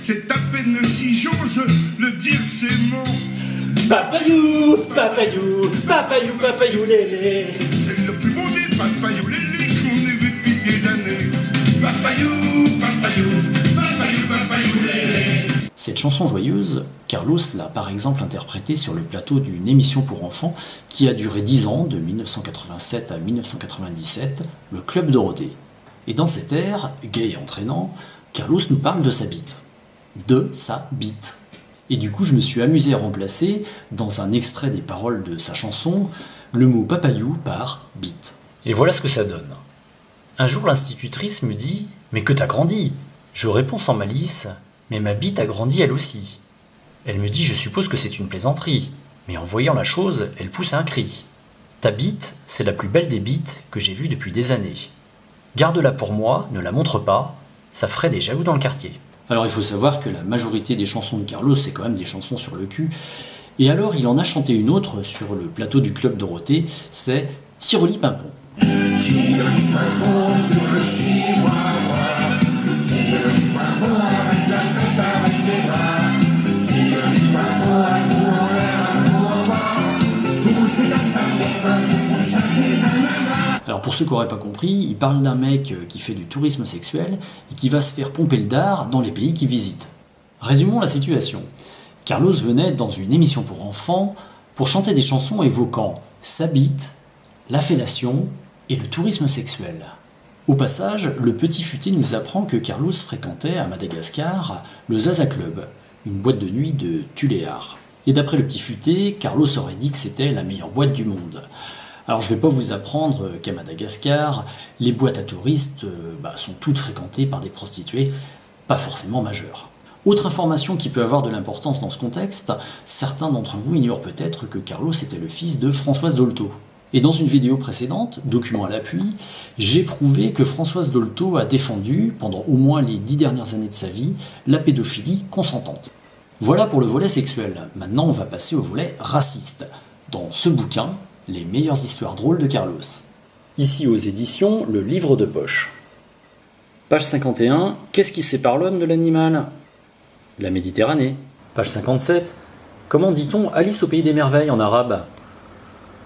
C'est à peine si j'ose le dire ces mots. Papayou, papayou, papayou, papayou, lélé. C'est le plus beau des papayou lélé qu'on ait vu depuis des années. Papayou, papayou, papayou, papayou lélé. Cette chanson joyeuse, Carlos l'a par exemple interprétée sur le plateau d'une émission pour enfants qui a duré 10 ans, de 1987 à 1997, le Club Dorothée. Et dans cet air, gai et entraînant, Carlos nous parle de sa bite. De sa bite. Et du coup, je me suis amusé à remplacer, dans un extrait des paroles de sa chanson, le mot papayou par bite. Et voilà ce que ça donne. Un jour, l'institutrice me dit « Mais que t'as grandi ?» Je réponds sans malice « Mais ma bite a grandi elle aussi. » Elle me dit « Je suppose que c'est une plaisanterie. » Mais en voyant la chose, elle pousse un cri. « Ta bite, c'est la plus belle des bites que j'ai vues depuis des années. Garde-la pour moi, ne la montre pas, ça ferait des jaloux dans le quartier. » Alors il faut savoir que la majorité des chansons de Carlos, c'est quand même des chansons sur le cul. Et alors il en a chanté une autre sur le plateau du Club Dorothée, c'est Tiroli Pimpon. Tiroli Pimpon sur le chihuahua. Tiroli Pimpon avec la tête avec les bras. Tiroli Pimpon amour l'amour bas. Tout c'est la femme des vaches pour chaque ananas. Alors pour ceux qui n'auraient pas compris, il parle d'un mec qui fait du tourisme sexuel et qui va se faire pomper le dard dans les pays qu'il visite. Résumons la situation. Carlos venait dans une émission pour enfants pour chanter des chansons évoquant sa bite, la fellation et le tourisme sexuel. Au passage, le petit futé nous apprend que Carlos fréquentait à Madagascar le Zaza Club, une boîte de nuit de Tuléar. Et d'après le petit futé, Carlos aurait dit que c'était la meilleure boîte du monde. Alors je ne vais pas vous apprendre qu'à Madagascar, les boîtes à touristes sont toutes fréquentées par des prostituées, pas forcément majeures. Autre information qui peut avoir de l'importance dans ce contexte, certains d'entre vous ignorent peut-être que Carlos était le fils de Françoise Dolto. Et dans une vidéo précédente, document à l'appui, j'ai prouvé que Françoise Dolto a défendu, pendant au moins les 10 dernières années de sa vie, la pédophilie consentante. Voilà pour le volet sexuel. Maintenant on va passer au volet raciste. Dans ce bouquin, les meilleures histoires drôles de Carlos. Ici aux éditions, le livre de poche. Page 51, qu'est-ce qui sépare l'homme de l'animal ? La Méditerranée. Page 57, comment dit-on Alice au pays des merveilles en arabe ?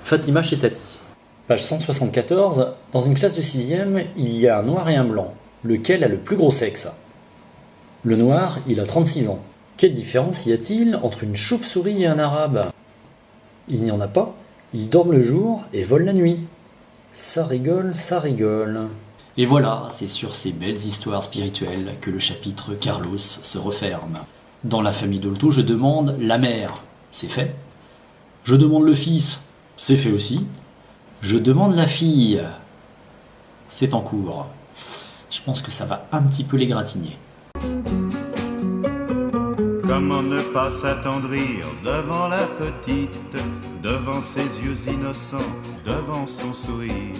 Fatima chez Tati. Page 174, dans une classe de 6e, il y a un noir et un blanc. Lequel a le plus gros sexe ? Le noir, il a 36 ans. Quelle différence y a-t-il entre une chauve-souris et un arabe ? Il n'y en a pas. Ils dorment le jour et volent la nuit. Ça rigole, ça rigole. Et voilà, c'est sur ces belles histoires spirituelles que le chapitre Carlos se referme. Dans la famille Dolto, je demande la mère, c'est fait. Je demande le fils, c'est fait aussi. Je demande la fille, c'est en cours. Je pense que ça va un petit peu les gratigner. Comment ne pas s'attendrir devant la petite, devant ses yeux innocents, devant son sourire.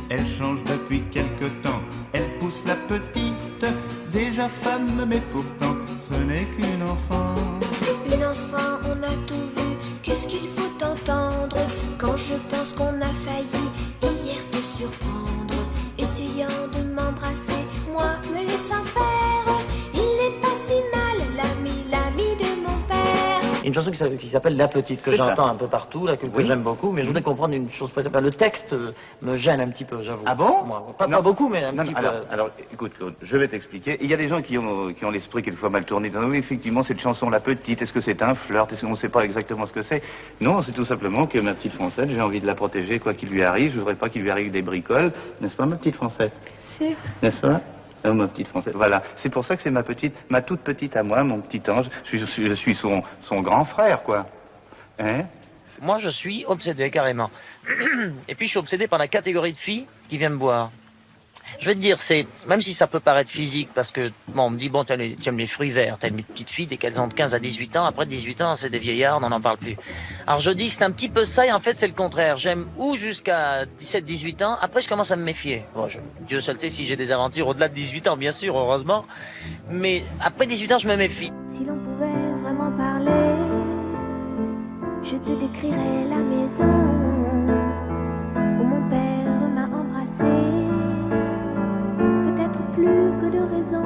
Elle change depuis quelque temps, elle pousse la petite, déjà femme mais pourtant ce n'est qu'une enfant. Une enfant, on a tout vu, qu'est-ce qu'il faut entendre quand je pense qu'on a failli hier te surprendre, essayant de m'embrasser, moi me laissant faire. Il n'est pas si mal, l'ami de mon père. Une chanson qui s'appelle La Petite, que j'entends un peu partout, là, que j'aime beaucoup, mais je voudrais comprendre une chose précise. Le texte me gêne un petit peu, j'avoue. Ah bon? Moi, pas beaucoup, mais un petit peu. Alors, écoute, Claude, je vais t'expliquer. Il y a des gens qui ont l'esprit quelquefois mal tourné. Oui, effectivement, cette chanson La Petite, est-ce que c'est un flirt? Est-ce qu'on ne sait pas exactement ce que c'est? Non, c'est tout simplement que ma petite Française, j'ai envie de la protéger, quoi qu'il lui arrive. Je voudrais pas qu'il lui arrive des bricoles. N'est-ce pas, ma petite Française? Bien sûr. N'est-ce pas? Oh, ma petite Française, voilà. C'est pour ça que c'est ma toute petite à moi, mon petit ange. Je suis son grand frère, quoi. Hein? Moi, je suis obsédé, carrément. Et puis, je suis obsédé par la catégorie de filles qui viennent me voir. Je vais te dire, même si ça peut paraître physique, parce que, bon, on me dit, bon, tu aimes les fruits verts, t'as une petite fille dès qu'elles ont de 15 à 18 ans, après 18 ans, c'est des vieillards, on n'en parle plus. Alors je dis, c'est un petit peu ça, et en fait, c'est le contraire. J'aime ou jusqu'à 17, 18 ans, après, je commence à me méfier. Bon, Dieu seul sait si j'ai des aventures au-delà de 18 ans, bien sûr, heureusement. Mais après 18 ans, je me méfie. Si l'on pouvait vraiment parler, je te décrirais la maison où mon père m'a embrassé. Peut-être plus que de raison.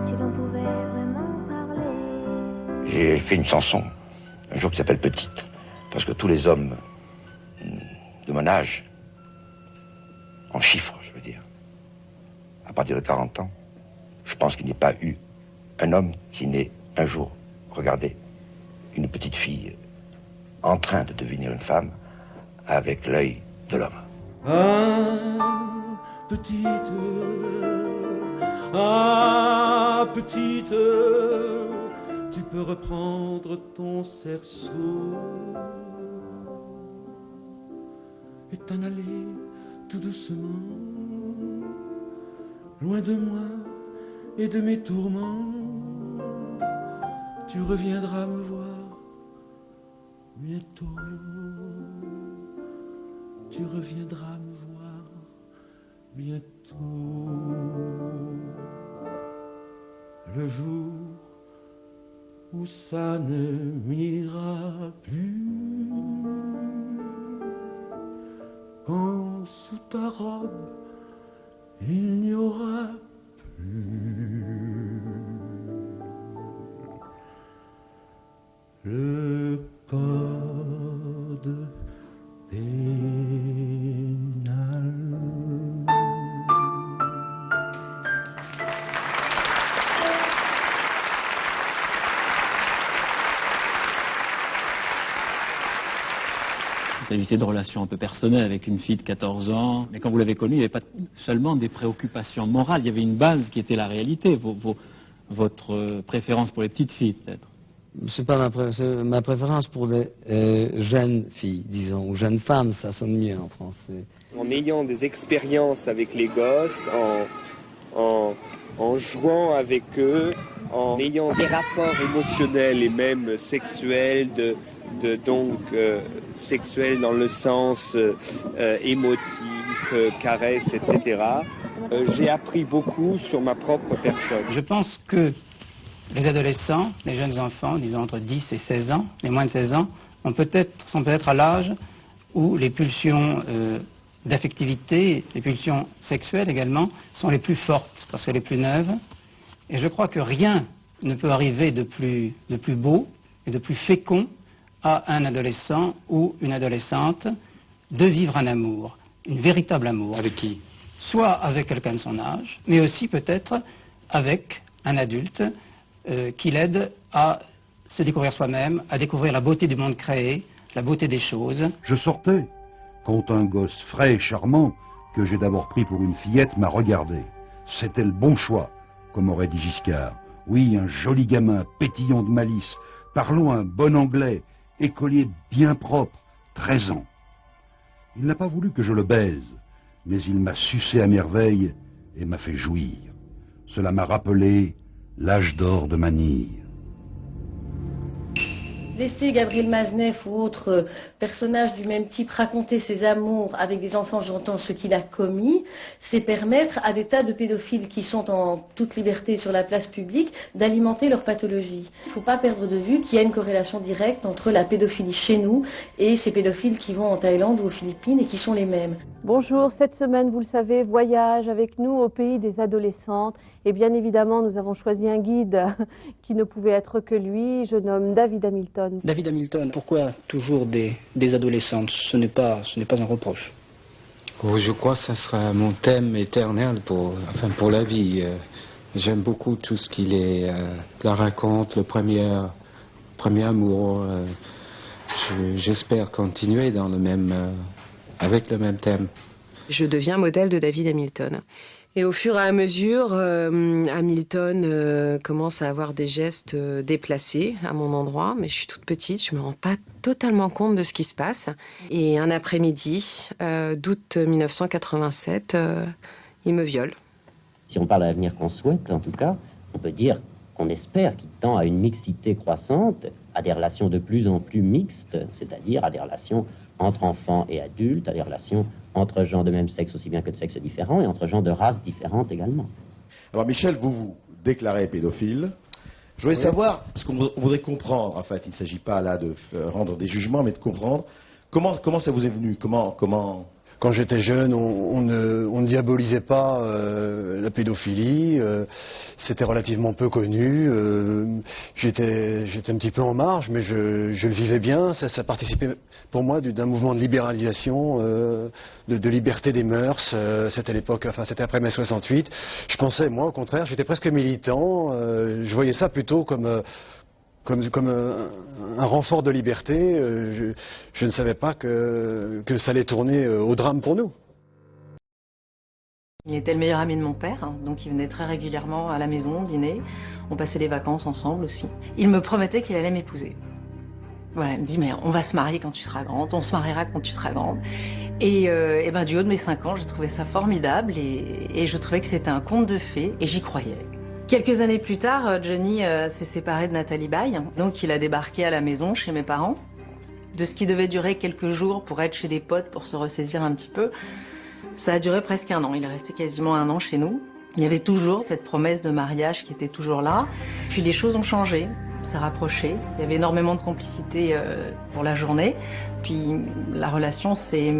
Si l'on pouvait vraiment parler. J'ai fait une chanson, un jour qui s'appelle Petite, parce que tous les hommes de mon âge, en chiffres, je veux dire, à partir de 40 ans, je pense qu'il n'y a pas eu un homme qui n'ait un jour regardé une petite fille en train de devenir une femme avec l'œil de l'homme. Petite, tu peux reprendre ton cerceau et t'en aller tout doucement, loin de moi et de mes tourments. Tu reviendras me voir bientôt. Tu reviendras me voir bientôt. Le jour où ça ne m'ira plus, quand sous ta robe il n'y aura plus le code pénal. Il s'agissait de relations un peu personnelles avec une fille de 14 ans. Mais quand vous l'avez connue, il n'y avait pas seulement des préoccupations morales, il y avait une base qui était la réalité, votre préférence pour les petites filles peut-être. C'est pas ma préférence pour les jeunes filles, disons, ou jeunes femmes, ça sonne mieux en français. En ayant des expériences avec les gosses, en jouant avec eux, en ayant des rapports émotionnels et même sexuels, sexuels dans le sens émotif, caresse, etc. J'ai appris beaucoup sur ma propre personne. Je pense que les adolescents, les jeunes enfants, disons entre 10 et 16 ans, les moins de 16 ans, sont peut-être à l'âge où les pulsions d'affectivité, les pulsions sexuelles également, sont les plus fortes, parce qu'elles sont les plus neuves. Et je crois que rien ne peut arriver de plus beau et de plus fécond à un adolescent ou une adolescente de vivre un amour, une véritable amour. Avec qui? Soit avec quelqu'un de son âge, mais aussi peut-être avec un adulte qui l'aide à se découvrir soi-même, à découvrir la beauté du monde créé, la beauté des choses. Je sortais quand un gosse frais et charmant, que j'ai d'abord pris pour une fillette, m'a regardé. C'était le bon choix, comme aurait dit Giscard. Oui, un joli gamin, pétillant de malice, parlant un bon anglais, écolier bien propre, 13 ans. Il n'a pas voulu que je le baise, mais il m'a sucé à merveille et m'a fait jouir. Cela m'a rappelé l'âge d'or de Manille. Laisser Gabriel Maznev ou autre personnage du même type raconter ses amours avec des enfants, j'entends ce qu'il a commis, c'est permettre à des tas de pédophiles qui sont en toute liberté sur la place publique d'alimenter leur pathologie. Il ne faut pas perdre de vue qu'il y a une corrélation directe entre la pédophilie chez nous et ces pédophiles qui vont en Thaïlande ou aux Philippines et qui sont les mêmes. Bonjour, cette semaine, vous le savez, voyage avec nous au pays des adolescentes. Et bien évidemment, nous avons choisi un guide qui ne pouvait être que lui, je nomme David Hamilton. David Hamilton, pourquoi toujours des adolescentes? Ce n'est pas un reproche. Oh, je crois que ce sera mon thème éternel pour la vie. J'aime beaucoup tout ce qu'il est, la raconte, le premier amour. J'espère continuer dans avec le même thème. Je deviens modèle de David Hamilton. Et au fur et à mesure, Hamilton commence à avoir des gestes déplacés à mon endroit, mais je suis toute petite, je me rends pas totalement compte de ce qui se passe. Et un après-midi d'août 1987, il me viole. Si on parle à l'avenir qu'on souhaite, en tout cas, on peut dire qu'on espère qu'il tend à une mixité croissante, à des relations de plus en plus mixtes, c'est-à-dire à des relations entre enfants et adultes, à des relations entre gens de même sexe aussi bien que de sexes différents et entre gens de races différentes également. Alors Michel, vous vous déclarez pédophile. Je voulais savoir, parce qu'on voudrait comprendre, en fait, il ne s'agit pas là de rendre des jugements, mais de comprendre comment ça vous est venu, comment quand j'étais jeune, on ne diabolisait pas la pédophilie. C'était relativement peu connu. J'étais un petit peu en marge, mais je le vivais bien. Ça participait pour moi d'un mouvement de libéralisation, de liberté des mœurs. C'était l'époque, enfin c'était après mai 68. Je pensais, moi, au contraire, j'étais presque militant. Je voyais ça plutôt comme un renfort de liberté. Je ne savais pas que ça allait tourner au drame pour nous. Il était le meilleur ami de mon père, hein, donc il venait très régulièrement à la maison, dîner. On passait les vacances ensemble aussi. Il me promettait qu'il allait m'épouser. Voilà, il me dit, mais on va se marier quand tu seras grande, on se mariera quand tu seras grande. Et ben, du haut de mes 5 ans, je trouvais ça formidable et je trouvais que c'était un conte de fées et j'y croyais. Quelques années plus tard, Johnny s'est séparé de Nathalie Baye, donc il a débarqué à la maison chez mes parents. De ce qui devait durer quelques jours pour être chez des potes, pour se ressaisir un petit peu, ça a duré presque 1 an. Il est resté quasiment 1 an chez nous. Il y avait toujours cette promesse de mariage qui était toujours là. Puis les choses ont changé, s'est rapproché. Il y avait énormément de complicité pour la journée. Puis la relation c'est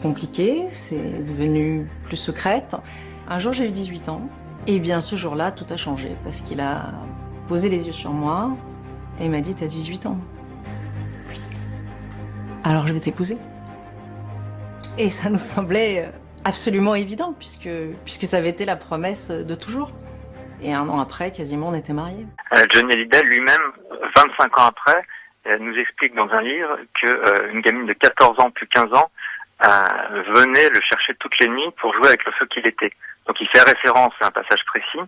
compliqué, c'est devenu plus secrète. Un jour j'ai eu 18 ans. Et bien ce jour-là, tout a changé parce qu'il a posé les yeux sur moi et il m'a dit « T'as 18 ans ?» Oui. Alors je vais t'épouser. Et ça nous semblait absolument évident puisque ça avait été la promesse de toujours. Et 1 an après, quasiment, on était mariés. Johnny Hallyday lui-même, 25 ans après, nous explique dans un livre qu'une gamine de 14 ans, plus 15 ans, venait le chercher toutes les nuits pour jouer avec le feu qu'il était. Donc il fait référence à un passage précis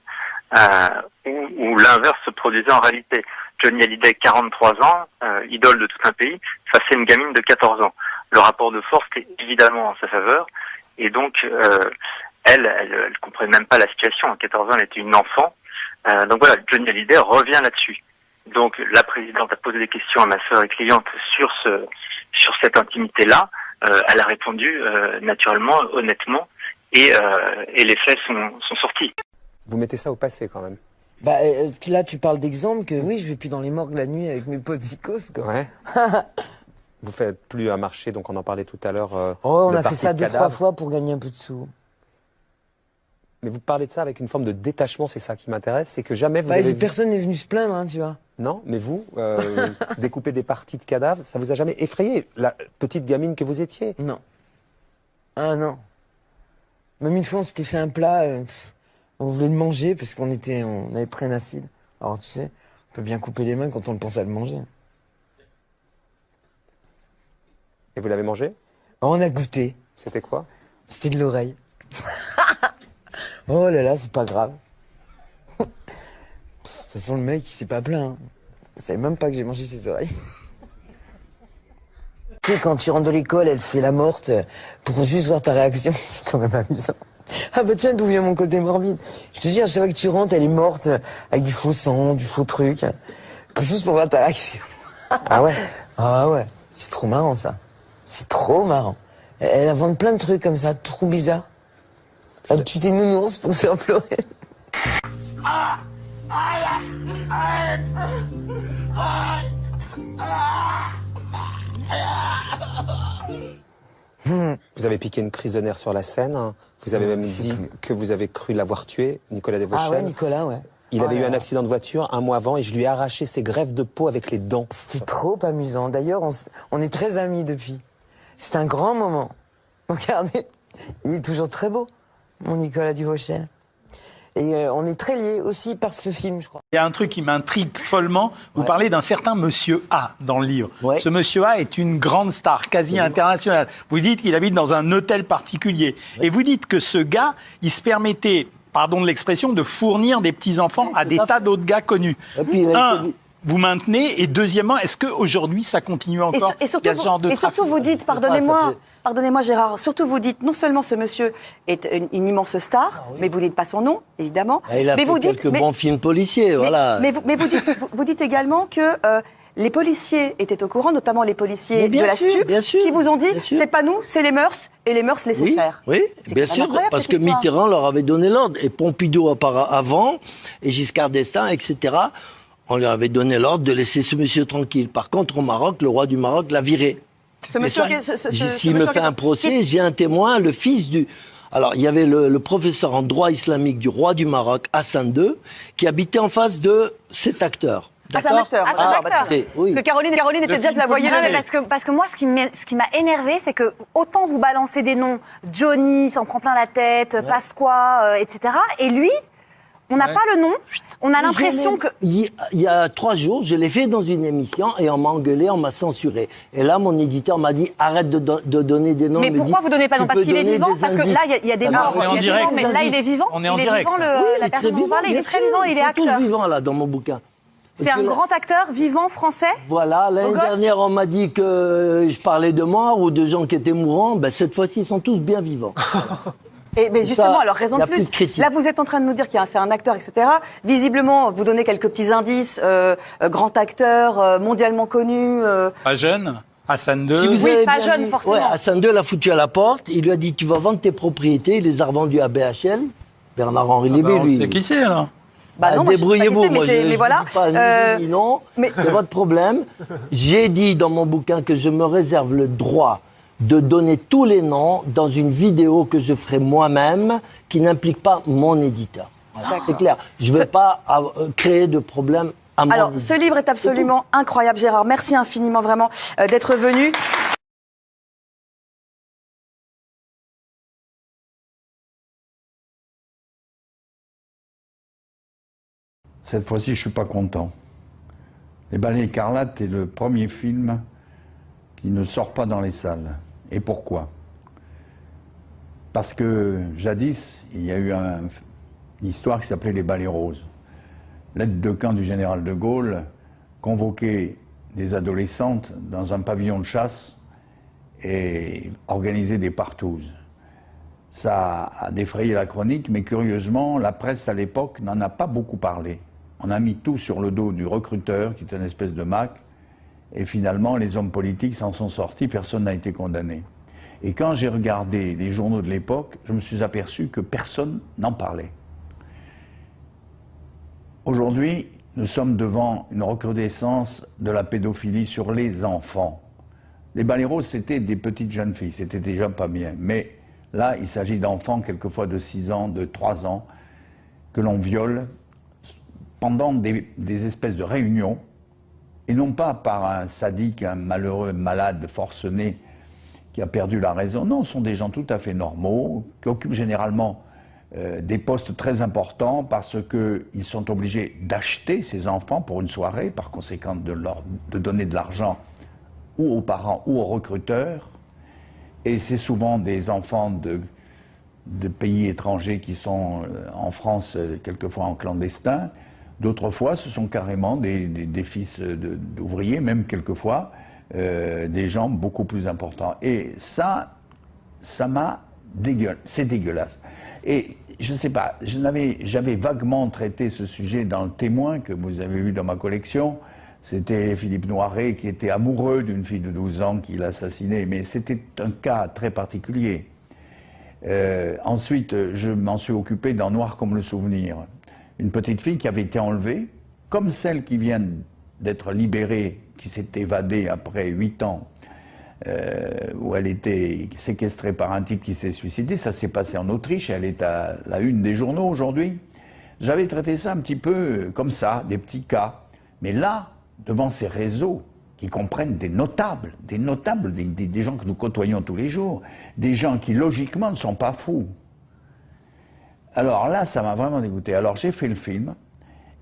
où l'inverse se produisait en réalité. Johnny Hallyday, 43 ans, idole de tout un pays, face à une gamine de 14 ans. Le rapport de force était évidemment en sa faveur, et donc elle comprenait même pas la situation. À 14 ans, elle était une enfant. Donc voilà, Johnny Hallyday revient là-dessus. Donc la présidente a posé des questions à ma sœur et cliente sur cette intimité-là. Elle a répondu naturellement, honnêtement, et les faits sont sortis. Vous mettez ça au passé quand même. Bah là tu parles d'exemple que oui, je vais plus dans les morgues la nuit avec mes potes zikos quoi. Ouais. Vous faites plus à marcher, donc on en parlait tout à l'heure. Oh, on a fait ça 2-3 fois pour gagner un peu de sous. Mais vous parlez de ça avec une forme de détachement, c'est ça qui m'intéresse, c'est que jamais vous avez... Personne n'est venu se plaindre, hein, tu vois. Non, mais vous, découper des parties de cadavres, ça vous a jamais effrayé, la petite gamine que vous étiez? Non. Ah non. Même une fois, on s'était fait un plat, on voulait le manger parce on avait pris un acide. Alors tu sais, on peut bien couper les mains quand on pense à le manger. Et vous l'avez mangé? On a goûté. C'était quoi? C'était de l'oreille. Oh là là, c'est pas grave. De toute façon, le mec, il s'est pas plaint. Hein. Il savait même pas que j'ai mangé ses oreilles. Tu sais, quand tu rentres de l'école, elle fait la morte pour juste voir ta réaction. C'est quand même amusant. Ah bah tiens, d'où vient mon côté morbide? Je te dis, à chaque fois que tu rentres, elle est morte avec du faux sang, du faux truc. Juste pour voir ta réaction. Ah ouais? Ah ouais. C'est trop marrant, ça. C'est trop marrant. Elle invente plein de trucs comme ça, trop bizarres. Elle tue tes nounours pour te faire pleurer. Vous avez piqué une crise de nerfs sur la scène. Hein. Vous avez même dit que vous avez cru l'avoir tué, Nicolas Devauchel. Ah ouais, Nicolas, ouais. Il avait eu un accident de voiture 1 mois avant et je lui ai arraché ses greffes de peau avec les dents. C'était trop amusant. D'ailleurs, on est très amis depuis. C'est un grand moment. Regardez, il est toujours très beau, mon Nicolas Devauchel. Et on est très liés aussi par ce film, je crois. Il y a un truc qui m'intrigue follement. Vous parlez d'un certain Monsieur A dans le livre. Ouais. Ce Monsieur A est une grande star, quasi internationale. Vous dites qu'il habite dans un hôtel particulier. Ouais. Et vous dites que ce gars, il se permettait, pardon de l'expression, de fournir des petits-enfants à des tas d'autres gars connus. Et puis, vous maintenez, et deuxièmement, est-ce qu'aujourd'hui, ça continue encore? Et surtout, vous dites, pardonnez-moi Gérard, surtout vous dites, non seulement ce monsieur est une immense star, mais vous dites pas son nom, évidemment. Il a fait quelques bons films policiers, voilà. Mais vous dites également que les policiers étaient au courant, notamment les policiers de la STUP, qui vous ont dit, c'est pas nous, c'est les mœurs, et les mœurs laissez faire. Oui, bien sûr, parce que Mitterrand leur avait donné l'ordre, et Pompidou avant, et Giscard d'Estaing, etc., on leur avait donné l'ordre de laisser ce monsieur tranquille. Par contre, au Maroc, le roi du Maroc l'a viré. S'il me fait un procès, j'ai un témoin, le fils du... Alors, il y avait le professeur en droit islamique du roi du Maroc, Hassan II, qui habitait en face de cet acteur. Ah, c'est un acteur. Oui. Parce que Caroline était déjà, je la voyais. Non, mais parce que moi, ce qui m'a énervé, c'est que autant vous balancez des noms, Johnny, s'en prend plein la tête, Pasqua, etc. Et lui, on n'a pas le nom. On a l'impression que... Il y a 3 jours, je l'ai fait dans une émission et on m'a engueulé, on m'a censuré. Et là, mon éditeur m'a dit arrête de donner des noms. Mais pourquoi vous ne donnez pas de nom? Parce qu'il est vivant. Parce que là, il y a des morts. On est en direct. Mais là, il est vivant. On est en direct. La personne dont vous parlez, il est très vivant. Il est acteur. Ils sont tous vivants là dans mon bouquin. C'est un grand acteur vivant français. Voilà, l'année dernière, on m'a dit que je parlais de mort ou de gens qui étaient mourants. Ben, cette fois-ci, ils sont tous bien vivants. Mais justement, alors raison de plus. Là, vous êtes en train de nous dire qu'il c'est un acteur, etc. Visiblement, vous donnez quelques petits indices. Grand acteur, mondialement connu. Pas jeune. Hassan II. Oui, pas jeune, forcément. Ouais, Hassan II l'a foutu à la porte. Il lui a dit tu vas vendre tes propriétés. Il les a revendues à BHL. Bernard-Henri Lévy, lui. C'est qui c'est, alors? Bah non, débrouillez-vous, moi mais voilà. Non, c'est votre problème. J'ai dit dans mon bouquin que je me réserve le droit de donner tous les noms dans une vidéo que je ferai moi-même, qui n'implique pas mon éditeur. Voilà, c'est clair. Je ne veux pas créer de problème à mon Alors, ce livre est absolument incroyable, Gérard. Merci infiniment, vraiment, d'être venu. Cette fois-ci, je ne suis pas content. Les Balais écarlates est le premier film qui ne sort pas dans les salles. Et pourquoi? Parce que jadis, il y a eu une histoire qui s'appelait les Balais roses. L'aide de camp du général de Gaulle convoquait des adolescentes dans un pavillon de chasse et organisait des partouzes. Ça a défrayé la chronique, mais curieusement, la presse à l'époque n'en a pas beaucoup parlé. On a mis tout sur le dos du recruteur, qui est une espèce de Mac, et finalement, les hommes politiques s'en sont sortis, personne n'a été condamné. Et quand j'ai regardé les journaux de l'époque, je me suis aperçu que personne n'en parlait. Aujourd'hui, nous sommes devant une recrudescence de la pédophilie sur les enfants. Les Balais roses, c'était des petites jeunes filles, c'était déjà pas bien. Mais là, il s'agit d'enfants, quelquefois de 6 ans, de 3 ans, que l'on viole pendant des espèces de réunions, et non pas par un sadique, un malheureux malade forcené qui a perdu la raison. Non, ce sont des gens tout à fait normaux, qui occupent généralement des postes très importants parce qu'ils sont obligés d'acheter ces enfants pour une soirée, par conséquent de donner de l'argent ou aux parents ou aux recruteurs. Et c'est souvent des enfants de pays étrangers qui sont en France, quelquefois en clandestin. D'autres fois, ce sont carrément des fils d'ouvriers, même quelquefois, des gens beaucoup plus importants. Et ça m'a dégueulasse. C'est dégueulasse. Et je ne sais pas, j'avais vaguement traité ce sujet dans le Témoin que vous avez vu dans ma collection. C'était Philippe Noiret qui était amoureux d'une fille de 12 ans qu'il assassinait, mais c'était un cas très particulier. Ensuite, je m'en suis occupé dans Noir comme le souvenir. Une petite fille qui avait été enlevée, comme celle qui vient d'être libérée, qui s'est évadée après 8 ans, où elle était séquestrée par un type qui s'est suicidé. Ça s'est passé en Autriche, elle est à la une des journaux aujourd'hui. J'avais traité ça un petit peu comme ça, des petits cas. Mais là, devant ces réseaux qui comprennent des notables, des gens que nous côtoyons tous les jours, des gens qui logiquement ne sont pas fous. Alors là, ça m'a vraiment dégoûté. Alors j'ai fait le film,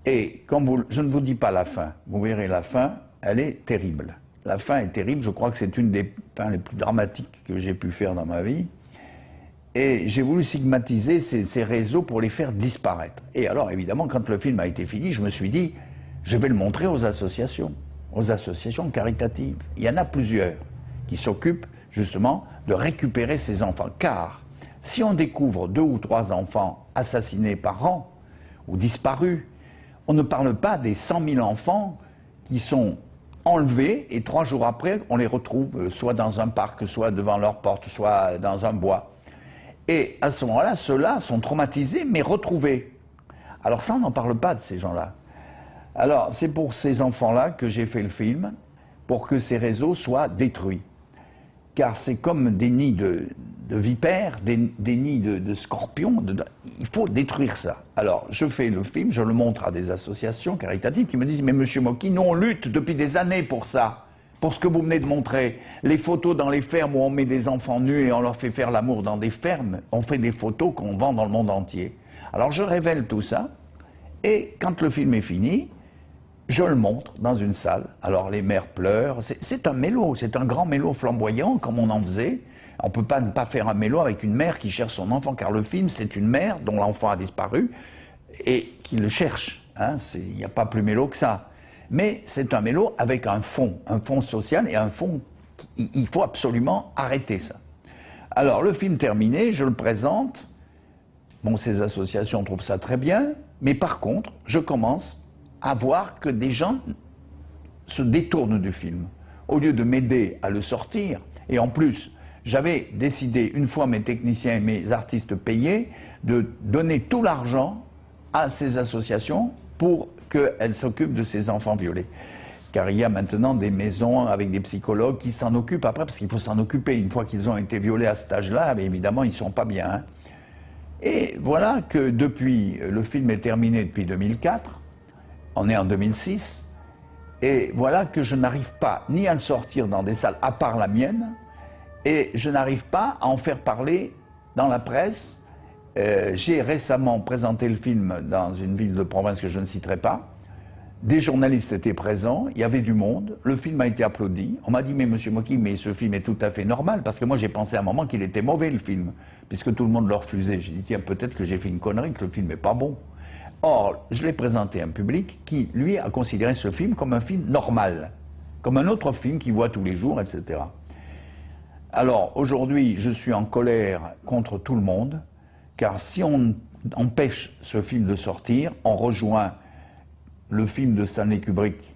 et comme je ne vous dis pas la fin, vous verrez la fin, elle est terrible. La fin est terrible, je crois que c'est une des fins les plus dramatiques que j'ai pu faire dans ma vie. Et j'ai voulu stigmatiser ces réseaux pour les faire disparaître. Et alors évidemment, quand le film a été fini, je me suis dit, je vais le montrer aux associations caritatives. Il y en a plusieurs qui s'occupent justement de récupérer ces enfants. Car si on découvre 2 ou 3 enfants assassinés par an ou disparus, on ne parle pas des 100 000 enfants qui sont enlevés et 3 jours après, on les retrouve soit dans un parc, soit devant leur porte, soit dans un bois. Et à ce moment-là, ceux-là sont traumatisés, mais retrouvés. Alors ça, on n'en parle pas de ces gens-là. Alors, c'est pour ces enfants-là que j'ai fait le film, pour que ces réseaux soient détruits. car c'est comme des nids de vipères, des nids de scorpions. Il faut détruire ça. Alors, je fais le film, je le montre à des associations caritatives qui me disent « Mais monsieur Mocky, nous on lutte depuis des années pour ça, pour ce que vous venez de montrer. Les photos dans les fermes où on met des enfants nus et on leur fait faire l'amour dans des fermes, on fait des photos qu'on vend dans le monde entier. » Alors, je révèle tout ça, et quand le film est fini, je le montre dans une salle. Alors les mères pleurent. C'est un mélo, c'est un grand mélo flamboyant, comme on en faisait. On ne peut pas ne pas faire un mélo avec une mère qui cherche son enfant, car le film, c'est une mère dont l'enfant a disparu et qui le cherche. Hein, il n'y a pas plus mélo que ça. Mais c'est un mélo avec un fond social et un fond... Il faut absolument arrêter ça. Alors, le film terminé, je le présente. Bon, ces associations trouvent ça très bien, mais par contre, je commence à voir que des gens se détournent du film. Au lieu de m'aider à le sortir, et en plus, j'avais décidé, une fois mes techniciens et mes artistes payés, de donner tout l'argent à ces associations pour qu'elles s'occupent de ces enfants violés. Car il y a maintenant des maisons avec des psychologues qui s'en occupent après, parce qu'il faut s'en occuper. Une fois qu'ils ont été violés à cet âge-là, mais évidemment, ils ne sont pas bien. Hein. Et voilà que depuis, le film est terminé depuis 2004, on est en 2006, et voilà que je n'arrive pas ni à le sortir dans des salles, à part la mienne, et je n'arrive pas à en faire parler dans la presse. J'ai récemment présenté le film dans une ville de province que je ne citerai pas. Des journalistes étaient présents, il y avait du monde, le film a été applaudi. On m'a dit, mais monsieur Mocky, mais ce film est tout à fait normal, parce que moi j'ai pensé à un moment qu'il était mauvais le film, puisque tout le monde le refusait. J'ai dit, tiens, peut-être que j'ai fait une connerie, que le film n'est pas bon. Or, je l'ai présenté à un public qui, lui, a considéré ce film comme un film normal, comme un autre film qu'il voit tous les jours, etc. Alors, aujourd'hui, je suis en colère contre tout le monde, car si on empêche ce film de sortir, on rejoint le film de Stanley Kubrick,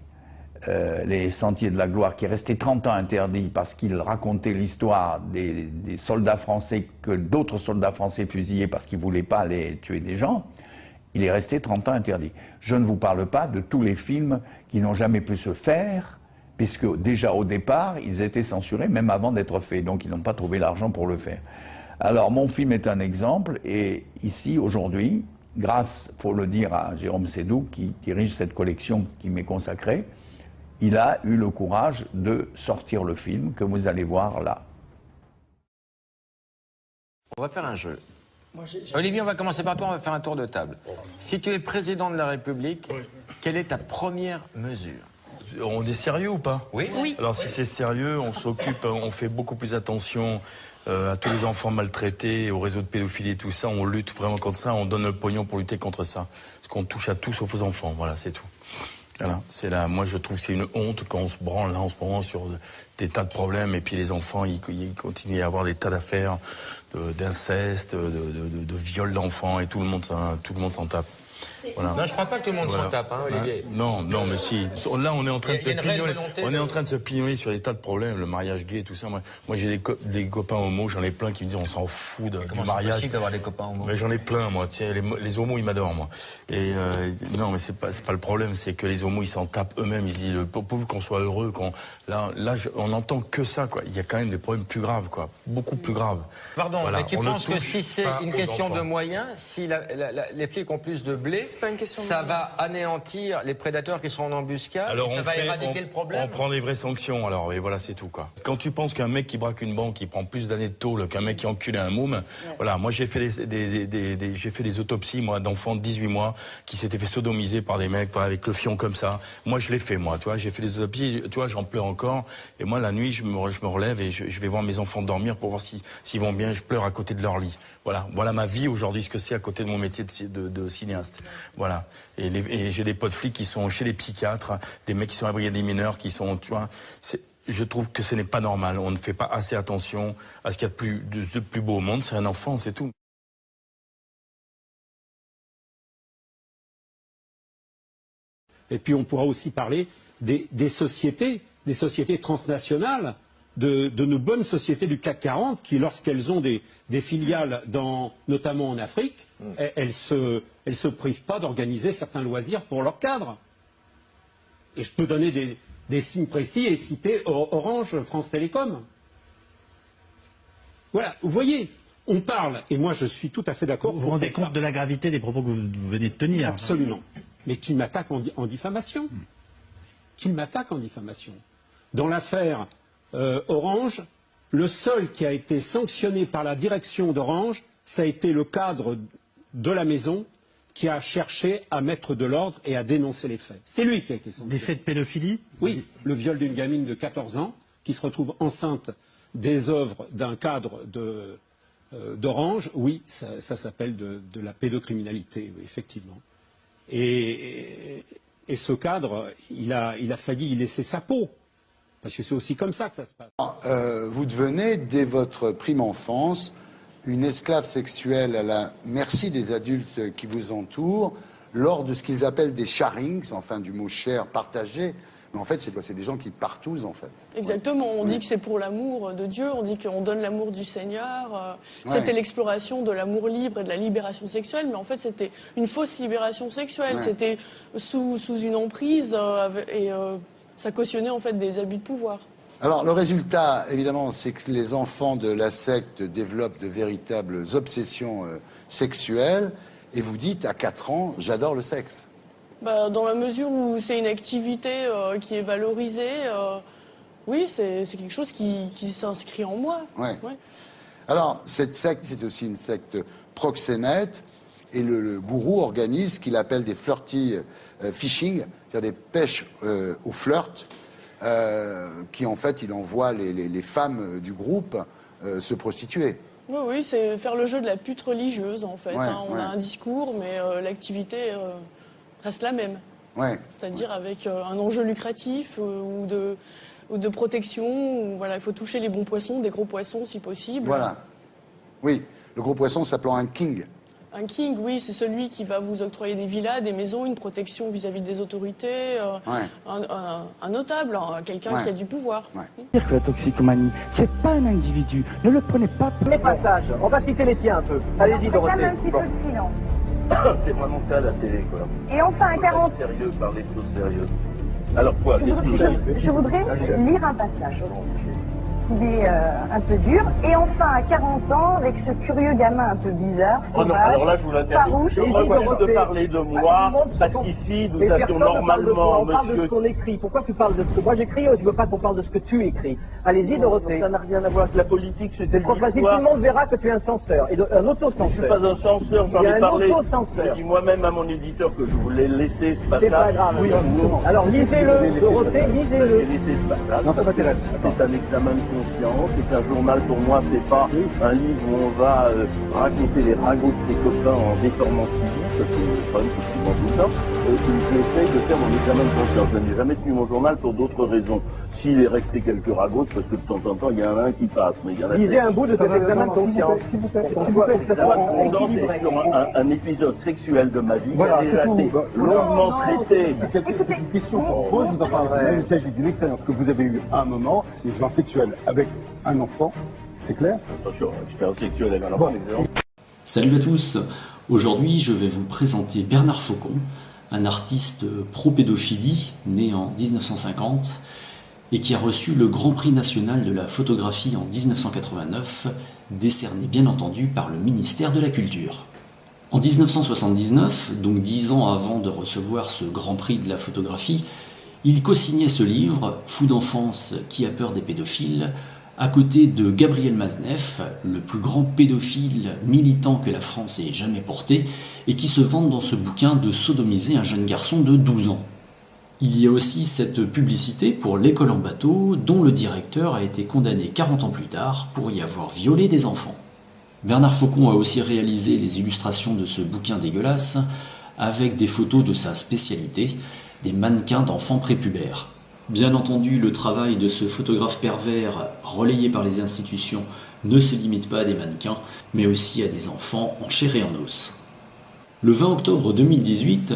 Les Sentiers de la Gloire, qui est resté 30 ans interdit parce qu'il racontait l'histoire des soldats français que d'autres soldats français fusillaient parce qu'ils ne voulaient pas aller tuer des gens. Il est resté 30 ans interdit. Je ne vous parle pas de tous les films qui n'ont jamais pu se faire, puisque déjà au départ, ils étaient censurés, même avant d'être faits, donc ils n'ont pas trouvé l'argent pour le faire. Alors, mon film est un exemple, et ici, aujourd'hui, grâce, il faut le dire, à Jérôme Sédou, qui dirige cette collection qui m'est consacrée, il a eu le courage de sortir le film que vous allez voir là. On va faire un jeu. Olivier, on va commencer par toi, on va faire un tour de table. Si tu es président de la République, quelle est ta première mesure? On est sérieux ou pas? Oui. Alors si c'est sérieux, on s'occupe, on fait beaucoup plus attention à tous les enfants maltraités, au réseau de pédophilie et tout ça. On lutte vraiment contre ça, on donne le pognon pour lutter contre ça. Parce qu'on touche à tout sauf aux enfants, voilà, c'est tout. Voilà, c'est là. Moi, je trouve que c'est une honte quand on se branle là en ce moment sur des tas de problèmes et puis les enfants, ils continuent à avoir des tas d'affaires d'inceste, de viol d'enfants et tout le monde s'en tape. Voilà. Non, je crois pas que tout le monde s'en tape, hein, Olivier. Non, mais si. Là, on est en train de se pignoler. On est en train de se pignoler sur des tas de problèmes, le mariage gay, tout ça. Moi j'ai des copains homos, j'en ai plein qui me disent on s'en fout du mariage. C'est possible d'avoir des copains homos? Mais j'en ai plein, moi. Tiens, les homos, ils m'adorent, moi. Et non, mais c'est pas le problème, c'est que les homos, ils s'en tapent eux-mêmes. Ils disent pourvu qu'on soit heureux, on n'entend que ça, quoi. Il y a quand même des problèmes plus graves, quoi. Beaucoup plus graves. Pardon, voilà, mais tu penses que si c'est une question de moyens, si les flics ont plus de blé, ça va anéantir les prédateurs qui sont en embuscade, alors ça va éradiquer le problème. On prend les vraies sanctions, alors, et voilà, c'est tout, quoi. Quand tu penses qu'un mec qui braque une banque, il prend plus d'années de tôle qu'un mec qui encule un môme, voilà, moi j'ai fait des autopsies, moi, d'enfants de 18 mois qui s'étaient fait sodomiser par des mecs, voilà, avec le fion comme ça. Moi, je l'ai fait, moi, tu vois, j'ai fait des autopsies, tu vois, j'en pleure encore, et moi, la nuit, je me relève et je vais voir mes enfants dormir pour voir s'ils vont bien, je pleure à côté de leur lit. Voilà ma vie aujourd'hui, ce que c'est à côté de mon métier de cinéaste. Voilà. Et j'ai des potes flics qui sont chez les psychiatres, des mecs qui sont à la brigade des mineurs, qui sont, tu vois, je trouve que ce n'est pas normal. On ne fait pas assez attention à ce qu'il y a de plus beau au monde. C'est un enfant, c'est tout. Et puis on pourra aussi parler des sociétés transnationales, de nos bonnes sociétés du CAC 40 qui, lorsqu'elles ont des filiales, notamment en Afrique, elles se privent pas d'organiser certains loisirs pour leurs cadres. Et je peux donner des signes précis et citer Orange, France Télécom. Voilà, vous voyez, on parle, et moi je suis tout à fait d'accord. Vous vous rendez compte de la gravité des propos que vous venez de tenir? Absolument. Mais qu'il m'attaque en diffamation. Qu'il m'attaque en diffamation. Dans l'affaire Orange, le seul qui a été sanctionné par la direction d'Orange, ça a été le cadre de la maison qui a cherché à mettre de l'ordre et à dénoncer les faits. C'est lui qui a été sanctionné. Des faits de pédophilie? Oui, le viol d'une gamine de 14 ans qui se retrouve enceinte des œuvres d'un cadre d'Orange. Oui, ça s'appelle de la pédocriminalité, oui, effectivement. Et ce cadre, il a failli y laisser sa peau. Parce que c'est aussi comme ça que ça se passe. Vous devenez, dès votre prime enfance, une esclave sexuelle à la merci des adultes qui vous entourent, lors de ce qu'ils appellent des sharings, enfin du mot share, partagé. Mais en fait, c'est quoi? C'est des gens qui partousent, en fait. Exactement. On dit que c'est pour l'amour de Dieu, on dit qu'on donne l'amour du Seigneur. C'était l'exploration de l'amour libre et de la libération sexuelle, mais en fait, c'était une fausse libération sexuelle. C'était sous une emprise et ça cautionnait en fait des abus de pouvoir. Alors, le résultat, évidemment, c'est que les enfants de la secte développent de véritables obsessions sexuelles. Et vous dites, à 4 ans, j'adore le sexe. Bah, dans la mesure où c'est une activité qui est valorisée, oui, c'est quelque chose qui s'inscrit en moi. Ouais. Alors, cette secte, c'est aussi une secte proxénète. Et le gourou organise ce qu'il appelle des flirty fishing, c'est-à-dire des pêches au flirt, qui en fait, il envoie les femmes du groupe se prostituer. Oui, c'est faire le jeu de la pute religieuse, en fait. On a un discours, mais l'activité reste la même. C'est-à-dire avec un enjeu lucratif ou de protection. Où, voilà, il faut toucher les bons poissons, des gros poissons si possible. Voilà. Oui, le gros poisson s'appelant un king. Un king, oui, c'est celui qui va vous octroyer des villas, des maisons, une protection vis-à-vis des autorités, un notable, quelqu'un qui a du pouvoir. Dire que la toxicomanie, c'est pas un individu. Ne le prenez pas. Les passages, on va citer les tiens un peu. Allez-y, Dorothée. Un petit peu de silence. C'est vraiment ça la télé, quoi. Et enfin, à 40... Sérieux, parler de choses sérieuses. Alors quoi, je voudrais lire un passage qui est un peu dur. Et enfin, à 40 ans, avec ce curieux gamin un peu bizarre, sauvage, non, alors là, je vous l'interdis. Je refuse de parler de moi, parce qu'ici, nous avions normalement, on parle de ce qu'on écrit. Pourquoi tu parles de ce que moi j'écris ou tu veux pas qu'on parle de ce que tu écris? Allez-y, Dorothée. Ça n'a rien à voir avec la politique, c'est trop facile. Tout le monde verra que tu es un censeur, et un autocenseur. Je ne suis pas un censeur, j'en ai parlé. J'ai dit moi-même à mon éditeur que je voulais laisser ce passage. C'est pas grave. Oui, alors lisez-le, Dorothée, lisez-le. Je vais laisser ce passage. Non, ça m'intéresse. C'est un examen de conscience, c'est un journal pour moi, c'est pas un livre où on va raconter les ragots de ses copains en déformant ce qu'ils disent, parce que le problème c'est que souvent tout le temps, j'essaye de faire mon examen de conscience. Je n'ai jamais tenu mon journal pour d'autres raisons. S'il est resté quelques ragots, parce que de temps en temps, il y en a un qui passe. Mais il y en a lisez un bout de cet examen de conscience. L'examen de conscience est sur un épisode sexuel de ma vie qui a déjà été longuement traité. C'est une question qu'on pose, vous en parlerez. Il s'agit d'une expérience que vous avez eue à un moment, une expérience sexuelle avec un enfant, c'est clair? Attention, expérience sexuelle avec un enfant, Salut à tous. Aujourd'hui, je vais vous présenter Bernard Faucon, un artiste pro-pédophilie, né en 1950, et qui a reçu le Grand Prix national de la photographie en 1989, décerné bien entendu par le ministère de la Culture. En 1979, donc 10 ans avant de recevoir ce Grand Prix de la photographie, il co-signait ce livre, Fou d'enfance qui a peur des pédophiles, à côté de Gabriel Maznef, le plus grand pédophile militant que la France ait jamais porté, et qui se vante dans ce bouquin de sodomiser un jeune garçon de 12 ans. Il y a aussi cette publicité pour l'école en bateau, dont le directeur a été condamné 40 ans plus tard pour y avoir violé des enfants. Bernard Faucon a aussi réalisé les illustrations de ce bouquin dégueulasse, avec des photos de sa spécialité, des mannequins d'enfants prépubères. Bien entendu, le travail de ce photographe pervers, relayé par les institutions, ne se limite pas à des mannequins, mais aussi à des enfants en chair et en os. Le 20 octobre 2018,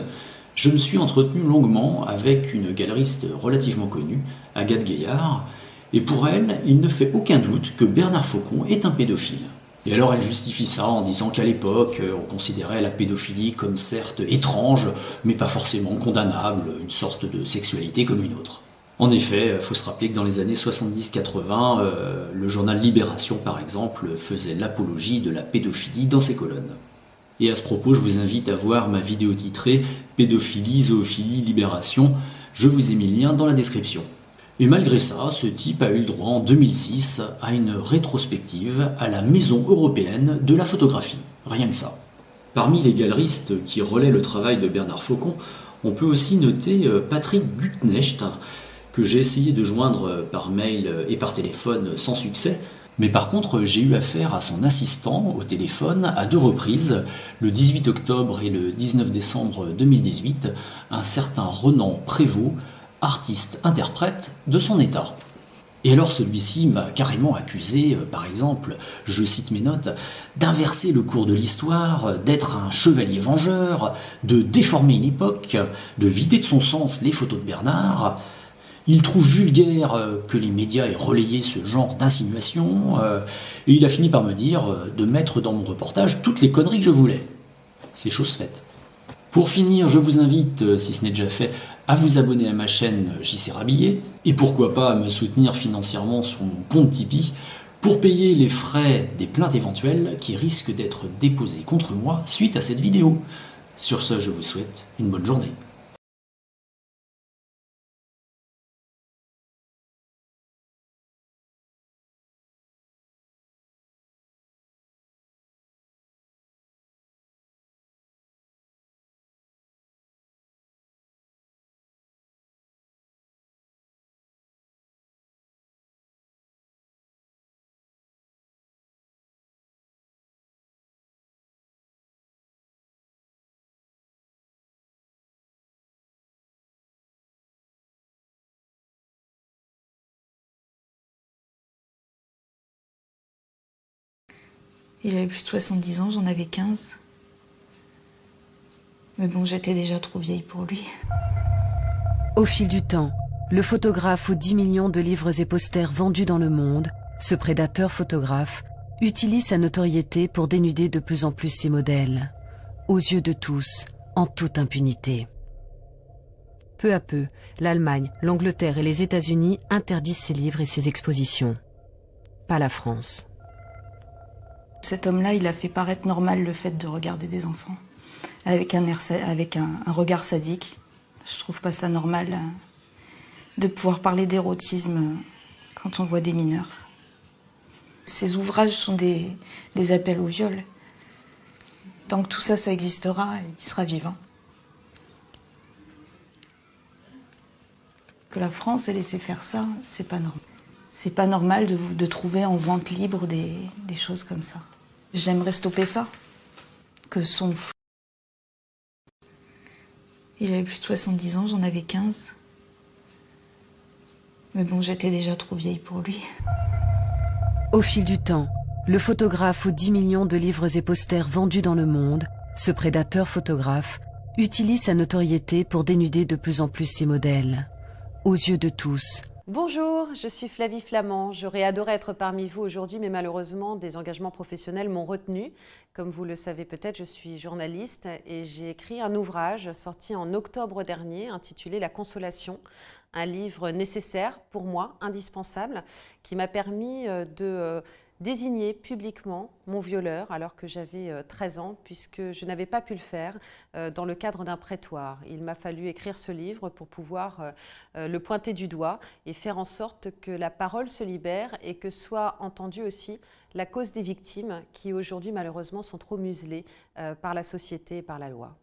je me suis entretenu longuement avec une galeriste relativement connue, Agathe Gaillard, et pour elle, il ne fait aucun doute que Bernard Faucon est un pédophile. Et alors elle justifie ça en disant qu'à l'époque, on considérait la pédophilie comme certes étrange, mais pas forcément condamnable, une sorte de sexualité comme une autre. En effet, il faut se rappeler que dans les années 70-80, le journal Libération, par exemple, faisait l'apologie de la pédophilie dans ses colonnes. Et à ce propos, je vous invite à voir ma vidéo titrée « Pédophilie, zoophilie, libération ». Je vous ai mis le lien dans la description. Et malgré ça, ce type a eu le droit en 2006 à une rétrospective à la Maison européenne de la photographie. Rien que ça. Parmi les galeristes qui relaient le travail de Bernard Faucon, on peut aussi noter Patrick Gutnecht, que j'ai essayé de joindre par mail et par téléphone sans succès. Mais par contre, j'ai eu affaire à son assistant au téléphone à 2 reprises, le 18 octobre et le 19 décembre 2018, un certain Renan Prévost, artiste-interprète de son état. Et alors celui-ci m'a carrément accusé, par exemple, je cite mes notes, d'inverser le cours de l'histoire, d'être un chevalier vengeur, de déformer une époque, de vider de son sens les photos de Bernard. Il trouve vulgaire que les médias aient relayé ce genre d'insinuations, et il a fini par me dire de mettre dans mon reportage toutes les conneries que je voulais. C'est chose faite. Pour finir, je vous invite, si ce n'est déjà fait, à vous abonner à ma chaîne JC Rabillé, et pourquoi pas à me soutenir financièrement sur mon compte Tipeee, pour payer les frais des plaintes éventuelles qui risquent d'être déposées contre moi suite à cette vidéo. Sur ce, je vous souhaite une bonne journée. Il avait plus de 70 ans, j'en avais 15. Mais bon, j'étais déjà trop vieille pour lui. Au fil du temps, le photographe aux 10 millions de livres et posters vendus dans le monde, ce prédateur photographe, utilise sa notoriété pour dénuder de plus en plus ses modèles, aux yeux de tous, en toute impunité. Peu à peu, l'Allemagne, l'Angleterre et les États-Unis interdisent ses livres et ses expositions. Pas la France. Cet homme-là, il a fait paraître normal le fait de regarder des enfants, avec un regard sadique. Je trouve pas ça normal de pouvoir parler d'érotisme quand on voit des mineurs. Ces ouvrages sont des appels au viol. Tant que tout ça, ça existera, il sera vivant. Que la France ait laissé faire ça, c'est pas normal. C'est pas normal de trouver en vente libre des choses comme ça. J'aimerais stopper ça. Que son flou. Il avait plus de 70 ans, j'en avais 15. Mais bon, j'étais déjà trop vieille pour lui. Au fil du temps, le photographe aux 10 millions de livres et posters vendus dans le monde, ce prédateur photographe, utilise sa notoriété pour dénuder de plus en plus ses modèles, aux yeux de tous. Bonjour, je suis Flavie Flamand. J'aurais adoré être parmi vous aujourd'hui, mais malheureusement, des engagements professionnels m'ont retenue. Comme vous le savez peut-être, je suis journaliste et j'ai écrit un ouvrage sorti en octobre dernier intitulé « La Consolation », un livre nécessaire pour moi, indispensable, qui m'a permis de désigner publiquement mon violeur alors que j'avais 13 ans puisque je n'avais pas pu le faire dans le cadre d'un prétoire. Il m'a fallu écrire ce livre pour pouvoir le pointer du doigt et faire en sorte que la parole se libère et que soit entendue aussi la cause des victimes qui aujourd'hui malheureusement sont trop muselées par la société et par la loi.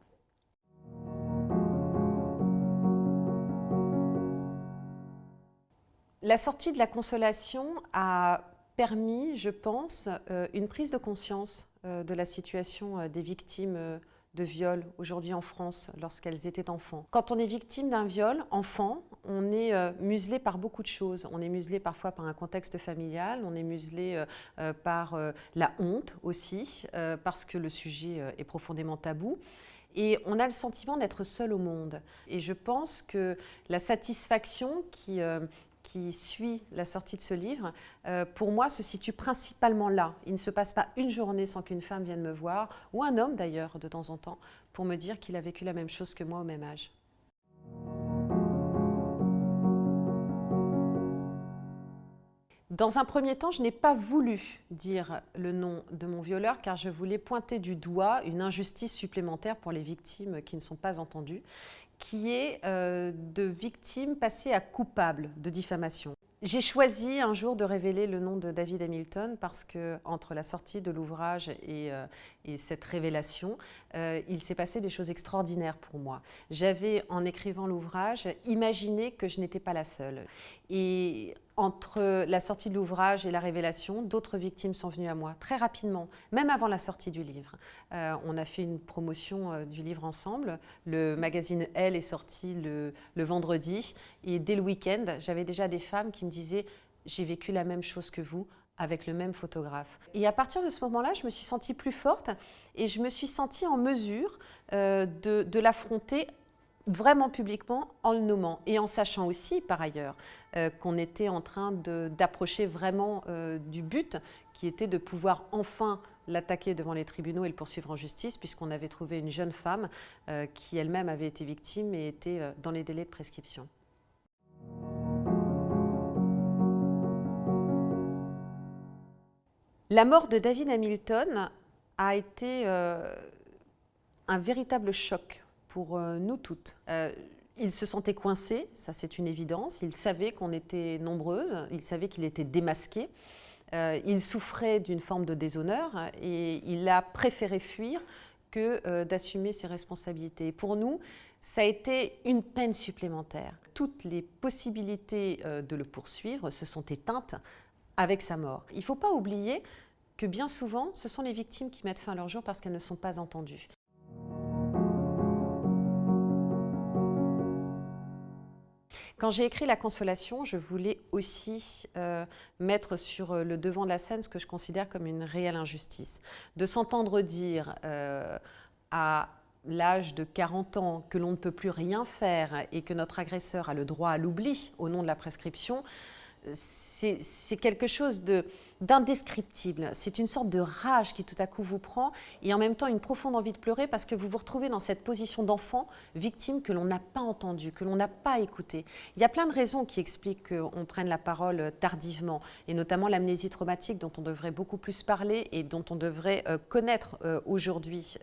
La sortie de La Consolation a permis, je pense, une prise de conscience de la situation des victimes de viol aujourd'hui en France lorsqu'elles étaient enfants. Quand on est victime d'un viol, enfant, on est muselé par beaucoup de choses. On est muselé parfois par un contexte familial, on est muselé par la honte aussi, parce que le sujet est profondément tabou. Et on a le sentiment d'être seul au monde. Et je pense que la satisfaction qui suit la sortie de ce livre, pour moi, se situe principalement là. Il ne se passe pas une journée sans qu'une femme vienne me voir, ou un homme d'ailleurs, de temps en temps, pour me dire qu'il a vécu la même chose que moi au même âge. Dans un premier temps, je n'ai pas voulu dire le nom de mon violeur car je voulais pointer du doigt une injustice supplémentaire pour les victimes qui ne sont pas entendues, qui est de victimes passées à coupables de diffamation. J'ai choisi un jour de révéler le nom de David Hamilton parce que entre la sortie de l'ouvrage et cette révélation, il s'est passé des choses extraordinaires pour moi. J'avais, en écrivant l'ouvrage, imaginé que je n'étais pas la seule. Et entre la sortie de l'ouvrage et la révélation, d'autres victimes sont venues à moi très rapidement, même avant la sortie du livre. On a fait une promotion du livre ensemble. Le magazine Elle est sorti le vendredi et dès le week-end, j'avais déjà des femmes qui me disaient « j'ai vécu la même chose que vous ». Avec le même photographe. Et à partir de ce moment-là, je me suis sentie plus forte et je me suis sentie en mesure de l'affronter vraiment publiquement en le nommant et en sachant aussi par ailleurs qu'on était en train d'approcher vraiment du but qui était de pouvoir enfin l'attaquer devant les tribunaux et le poursuivre en justice puisqu'on avait trouvé une jeune femme qui elle-même avait été victime et était dans les délais de prescription. La mort de David Hamilton a été un véritable choc pour nous toutes. Il se sentait coincé, ça c'est une évidence. Il savait qu'on était nombreuses, il savait qu'il était démasqué. Il souffrait d'une forme de déshonneur et il a préféré fuir que d'assumer ses responsabilités. Pour nous, ça a été une peine supplémentaire. Toutes les possibilités de le poursuivre se sont éteintes avec sa mort. Il ne faut pas oublier que bien souvent, ce sont les victimes qui mettent fin à leur jour parce qu'elles ne sont pas entendues. Quand j'ai écrit La Consolation, je voulais aussi mettre sur le devant de la scène ce que je considère comme une réelle injustice. De s'entendre dire à l'âge de 40 ans que l'on ne peut plus rien faire et que notre agresseur a le droit à l'oubli au nom de la prescription, c'est quelque chose d'indescriptible. C'est une sorte de rage qui tout à coup vous prend et en même temps une profonde envie de pleurer parce que vous vous retrouvez dans cette position d'enfant victime que l'on n'a pas entendue, que l'on n'a pas écoutée. Il y a plein de raisons qui expliquent qu'on prenne la parole tardivement et notamment l'amnésie traumatique dont on devrait beaucoup plus parler et dont on devrait connaître aujourd'hui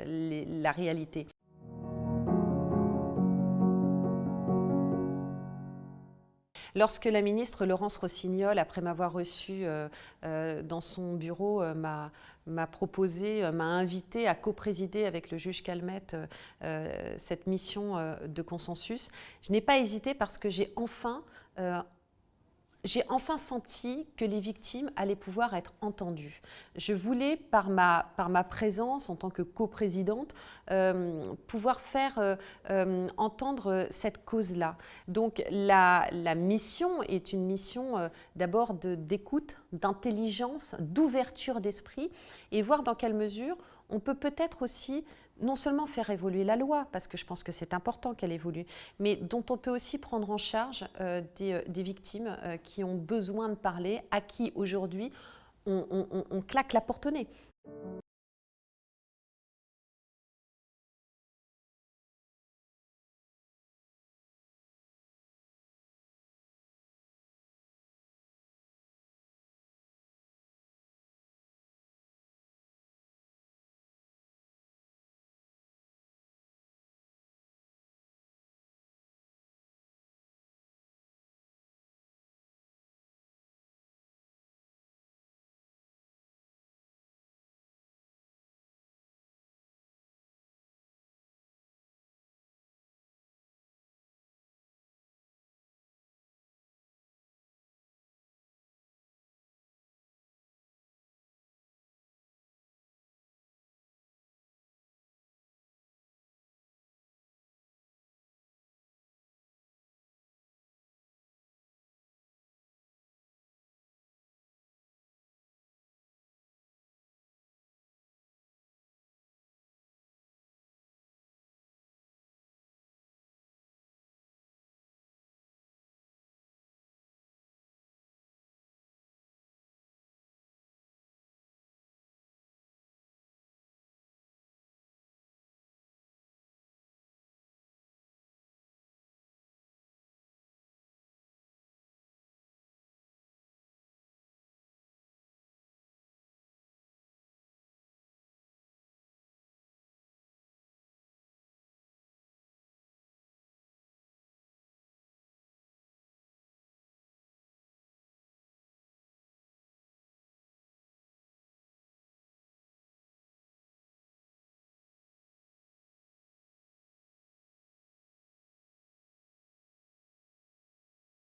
la réalité. Lorsque la ministre Laurence Rossignol, après m'avoir reçue dans son bureau, m'a proposé, m'a invité à coprésider avec le juge Calmette cette mission de consensus, je n'ai pas hésité parce que j'ai enfin senti que les victimes allaient pouvoir être entendues. Je voulais, par ma présence en tant que coprésidente, pouvoir faire entendre cette cause-là. Donc la mission est une mission d'abord d'écoute, d'intelligence, d'ouverture d'esprit et voir dans quelle mesure on peut peut-être aussi non seulement faire évoluer la loi, parce que je pense que c'est important qu'elle évolue, mais dont on peut aussi prendre en charge des victimes qui ont besoin de parler, à qui aujourd'hui on claque la porte au nez.